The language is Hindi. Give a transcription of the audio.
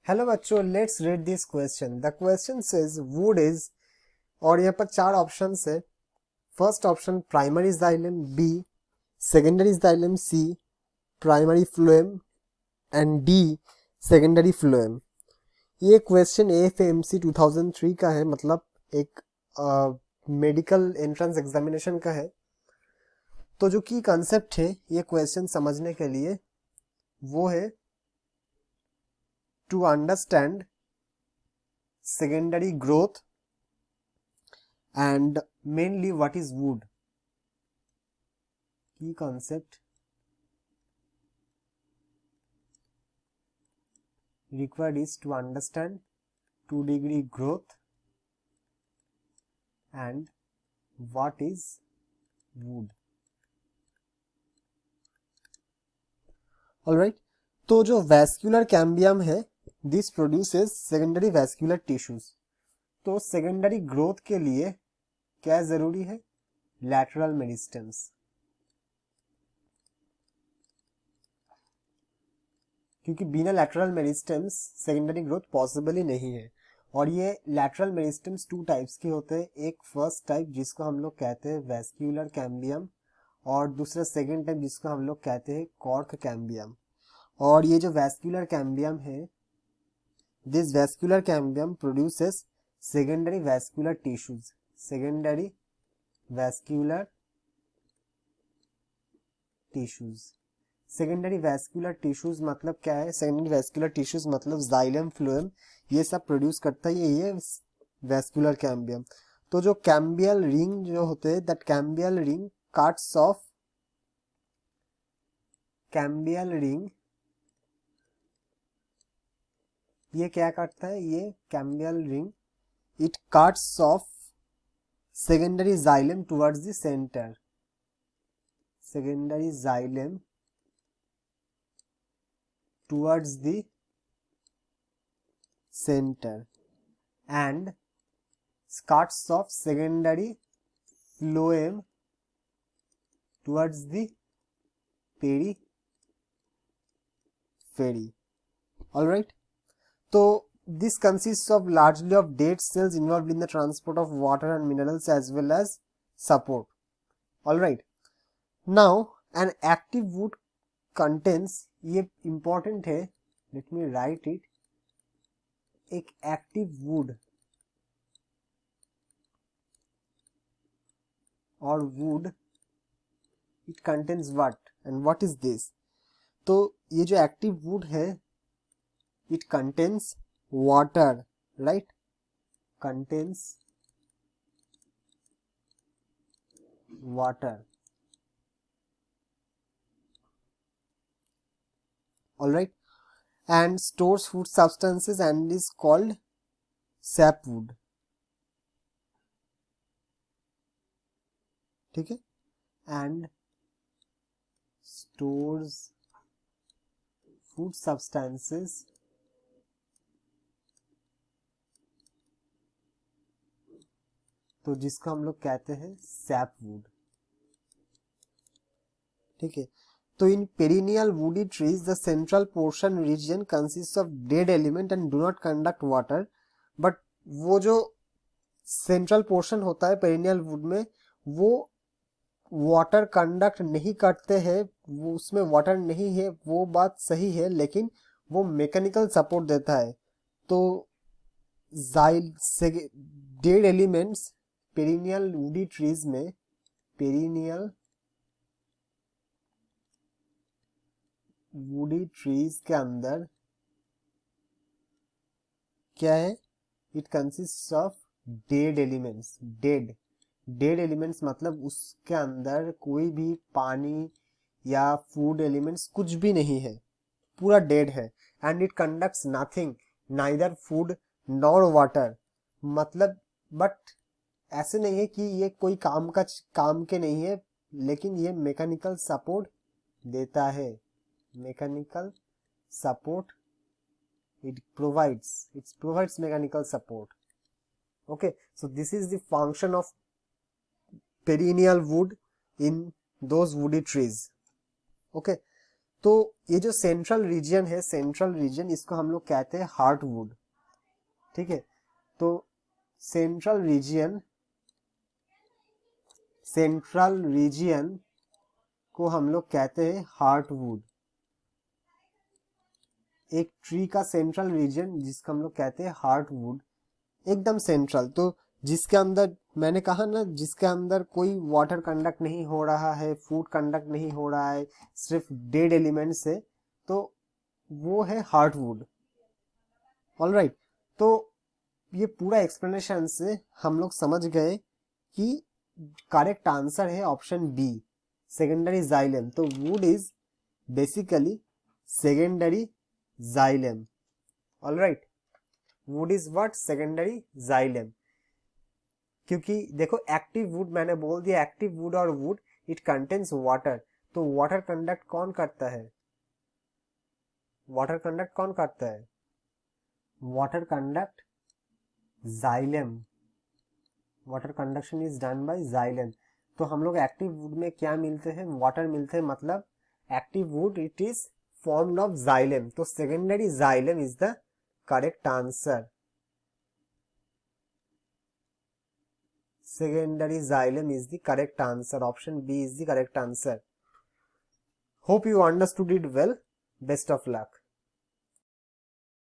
हेलो बच्चों, let's read this question. The question says wood is, और यहाँ पर चार ऑप्शन है। First option primary xylem, B secondary xylem, C primary phloem and D secondary phloem. ये क्वेश्चन एएफएमसी 2003 का है, मतलब एक मेडिकल एंट्रेंस एग्जामिनेशन का है। तो जो की कंसेप्ट है ये क्वेश्चन समझने के लिए वो है to understand secondary growth and mainly what is wood. Key concept required is to understand 2-degree growth and what is wood. Alright, तो जो vascular cambium है this produces secondary vascular tissues. तो secondary growth के लिए क्या जरूरी है? lateral meristems. क्योंकि बिना lateral meristems secondary growth possible ही नहीं है। और ये लैटरल मेरिस्टेम्स टू टाइप्स के होते हैं। एक फर्स्ट टाइप जिसको हम लोग कहते हैं वैस्क्यूलर कैम्बियम, और दूसरा सेकेंड टाइप जिसको हम लोग कहते हैं कॉर्क कैम्बियम। और ये जो वैस्क्यूलर कैम्बियम है, this vascular cambium produces secondary vascular tissues. Secondary vascular tissues, secondary vascular tissues मतलब क्या है? सेकेंडरी वैस्कुलर टिश्यूज मतलब जाइलम, फ्लोएम, ये सब प्रोड्यूस करता है ये वैस्कुलर कैम्बियम। तो जो कैम्बियल रिंग जो होते हैं, that cambial ring cuts of, cambial ring ये क्या काटता है? ये cambial ring it cuts of secondary xylem towards the centre. Secondary xylem towards the center and cuts of secondary phloem towards the periphery. Alright, so this consists of largely of dead cells involved in the transport of water and minerals as well as support. Alright, now an active wood contains, ये इंपॉर्टेंट है, लेट मी राइट इट, एक एक्टिव वुड और would it contains what and what is this? तो ये जो एक्टिव वुड है it contains water, right, contains water. Alright, and stores food substances and is called sapwood. ठीक है, and stores food substances तो जिसको हम लोग कहते हैं sapwood। ठीक है, तो in perennial woody trees the central portion region consist of dead element and do not conduct water. But वो जो सेंट्रल पोर्शन होता है पेरिनियल वुड में, वो वाटर कंडक्ट नहीं करते हैं, वो उसमें वाटर नहीं है, वो बात सही है, लेकिन वो मैकेनिकल सपोर्ट देता है। तो dead elements perennial woody trees में, पेरिनियल वुडी ट्रीज के अंदर क्या है? It consist of dead elements. Dead elements मतलब उसके अंदर कोई भी पानी या फूड एलिमेंट्स कुछ भी नहीं है, पूरा डेड है। And it conducts nothing, neither food nor water. मतलब बट ऐसे नहीं है कि ये कोई काम के नहीं है, लेकिन ये मैकेनिकल सपोर्ट देता है। mechanical support, it provides mechanical support. Okay, so this is the function of perennial wood in those woody trees. Okay, तो ये जो सेंट्रल रीजन है, सेंट्रल रीजन, इसको हम लोग कहते हैं हार्टवुड। ठीक है, तो सेंट्रल रीजन को हम लोग कहते हैं हार्टवुड। एक ट्री का सेंट्रल रीजन जिसको हम लोग कहते हैं हार्टवुड, एकदम सेंट्रल, तो जिसके अंदर, मैंने कहा ना, जिसके अंदर कोई वाटर कंडक्ट नहीं हो रहा है, फूड कंडक्ट नहीं हो रहा है, सिर्फ डेड एलिमेंट से, तो वो है हार्टवुड। ऑलराइट, तो ये पूरा एक्सप्लेनेशन से हम लोग समझ गए कि करेक्ट आंसर है ऑप्शन बी, सेकेंडरी जाइलम। तो would is basically secondary xylem. Alright, would is what, secondary xylem. क्योंकि देखो एक्टिव वुड, मैंने बोल दिया एक्टिव वुड और वुड इट कंटेन्स वाटर, तो वाटर कंडक्ट कौन करता है, वाटर कंडक्ट कौन करता है, water conduct xylem, water conduction is done by xylem. तो हम लोग एक्टिव वुड में क्या मिलते हैं, वाटर मिलते हैं, मतलब active wood it is formed of xylem, तो secondary xylem is the correct answer. Secondary xylem is the correct answer. Option B is the correct answer. Hope you understood it well. Best of luck.